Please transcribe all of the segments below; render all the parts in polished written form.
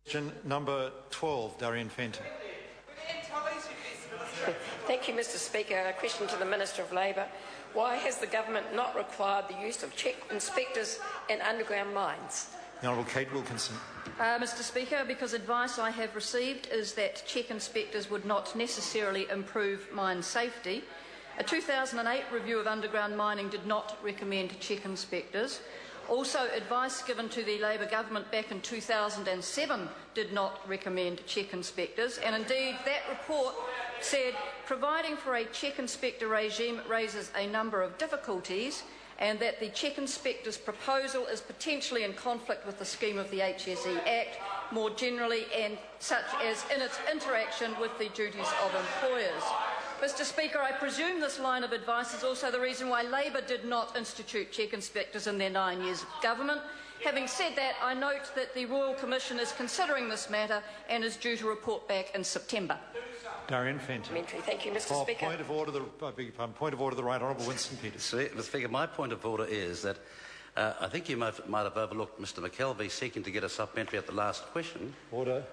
Question number 12, Darien Fenton. Thank you, Mr Speaker. A question to the Minister of Labour. Why has the government not required the use of check inspectors in underground mines? The Honourable Kate Wilkinson. Mr Speaker, because advice I have received is that check inspectors would not necessarily improve mine safety. A 2008 review of underground mining did not recommend check inspectors. Also, advice given to the Labour government back in 2007 did not recommend check inspectors, and indeed that report said providing for a check inspector regime raises a number of difficulties, and that the check inspector's proposal is potentially in conflict with the scheme of the HSE Act more generally, and such as in its interaction with the duties of employers. Mr Speaker, I presume this line of advice is also the reason why Labour did not institute check inspectors in their 9 years of government. Having said that, I note that the Royal Commission is considering this matter and is due to report back in September. Darien Fenton. Thank you, Mr Speaker. Point of order, point of order, the Right Honourable Winston Peters. Mr Speaker, my point of order is that I think you might have overlooked Mr McKelvey seeking to get a supplementary at the last question. Order.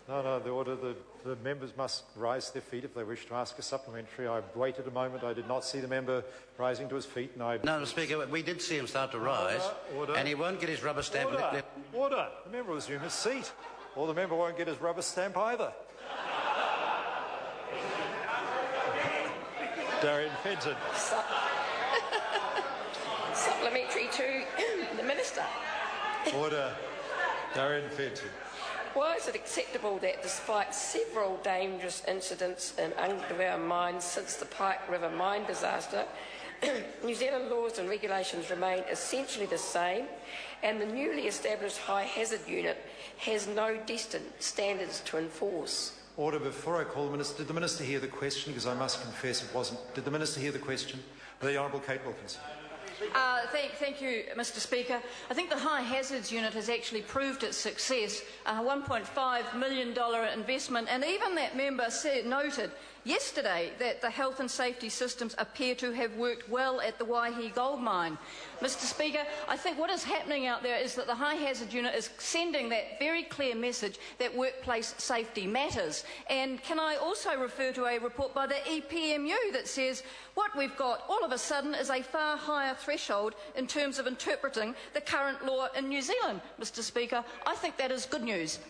No, the order. The members must rise to their feet if they wish to ask a supplementary. I waited a moment. I did not see the member rising to his feet. And No, Mr Speaker, we did see him start to rise, and he won't get his rubber stamp. Order. The member will resume his seat, or the member won't get his rubber stamp either. Darien Fenton. Supplementary to the Minister. Order. Darien Fenton. Why is it acceptable that despite several dangerous incidents in underground mines since the Pike River mine disaster, New Zealand laws and regulations remain essentially the same, and the newly established High Hazard Unit has no distant standards to enforce? Order. Before I call the Minister, did the Minister hear the question? Because I must confess it wasn't. Did the Minister hear the question? The Honourable Kate Wilkinson. Thank you, Mr Speaker. I think the High Hazards Unit has actually proved its success, a $1.5 million investment, and even that member noted yesterday that the health and safety systems appear to have worked well at the Waihi gold mine. Mr Speaker, I think what is happening out there is that the High Hazard Unit is sending that very clear message that workplace safety matters. And can I also refer to a report by the EPMU that says what we've got all of a sudden is a far higher threshold in terms of interpreting the current law in New Zealand. Mr Speaker, I think that is good news.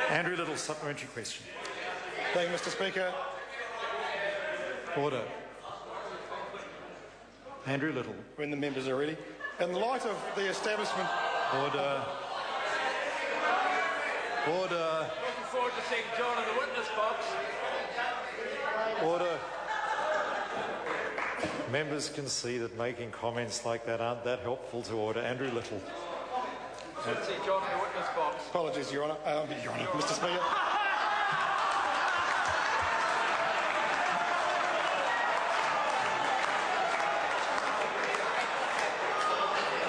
Andrew Little, supplementary question. Thank you, Mr Speaker. Order. Andrew Little. When the members are ready. In light of the establishment... Order. Order. Looking forward to seeing John in the witness box. Order. Members can see that making comments like that aren't that helpful to order. Andrew Little. Should see John in the witness box. Apologies, Your Honour. Your Honour, Mr Speaker.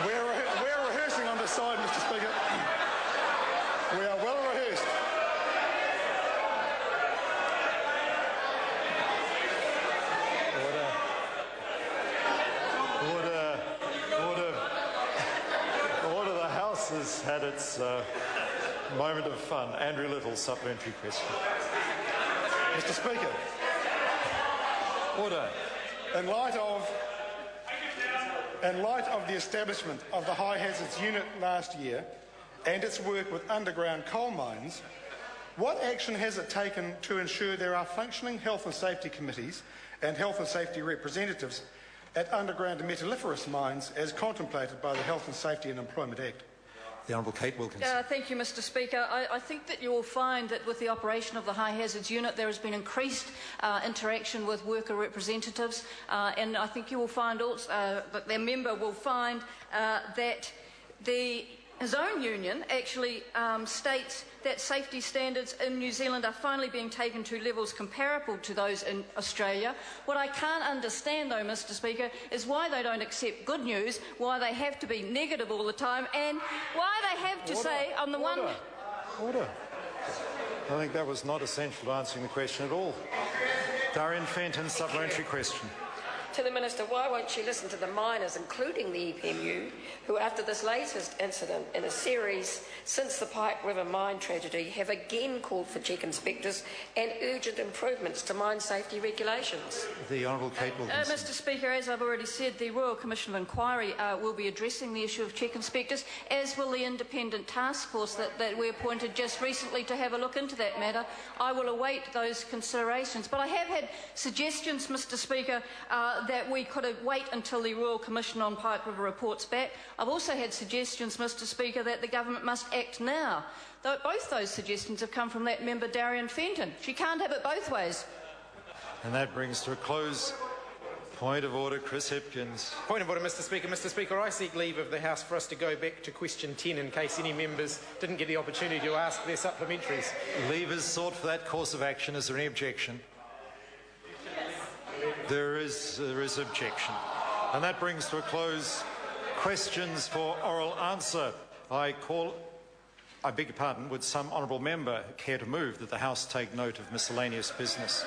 We're rehearsing on this side, Mr Speaker. We are well rehearsed. Order. The House has had its moment of fun. Andrew Little, supplementary question. Mr Speaker. Order. In light of the establishment of the High Hazards Unit last year and its work with underground coal mines, what action has it taken to ensure there are functioning health and safety committees and health and safety representatives at underground metalliferous mines as contemplated by the Health and Safety and Employment Act? The Honourable Kate Wilkinson. Thank you, Mr Speaker. I think that you will find that with the operation of the High Hazards Unit there has been increased interaction with worker representatives, and I think you will find also that their member will find that his own union actually states that safety standards in New Zealand are finally being taken to levels comparable to those in Australia. What I can't understand, though, Mr Speaker, is why they don't accept good news, why they have to be negative all the time, and why they have to say on the one... Order. I think that was not essential to answering the question at all. Darien Fenton, supplementary question. to the Minister, why won't she listen to the miners, including the EPMU, who after this latest incident in a series since the Pike River mine tragedy have again called for check inspectors and urgent improvements to mine safety regulations? The Honourable Kate Wilkinson. Mr Speaker, as I've already said, the Royal Commission of Inquiry will be addressing the issue of check inspectors, as will the independent task force that we appointed just recently to have a look into that matter. I will await those considerations. But I have had suggestions, Mr Speaker, that we could wait until the Royal Commission on Pike River reports back. I've also had suggestions, Mr Speaker, that the government must act now. Though both those suggestions have come from that member, Darien Fenton. She can't have it both ways. And that brings to a close. Point of order, Chris Hipkins. Point of order, Mr Speaker. Mr Speaker, I seek leave of the House for us to go back to question 10 in case any members didn't get the opportunity to ask their supplementaries. Leave is sought for that course of action. Is there any objection? There is objection. And that brings to a close questions for oral answer. I beg your pardon, would some honourable member care to move that the House take note of miscellaneous business?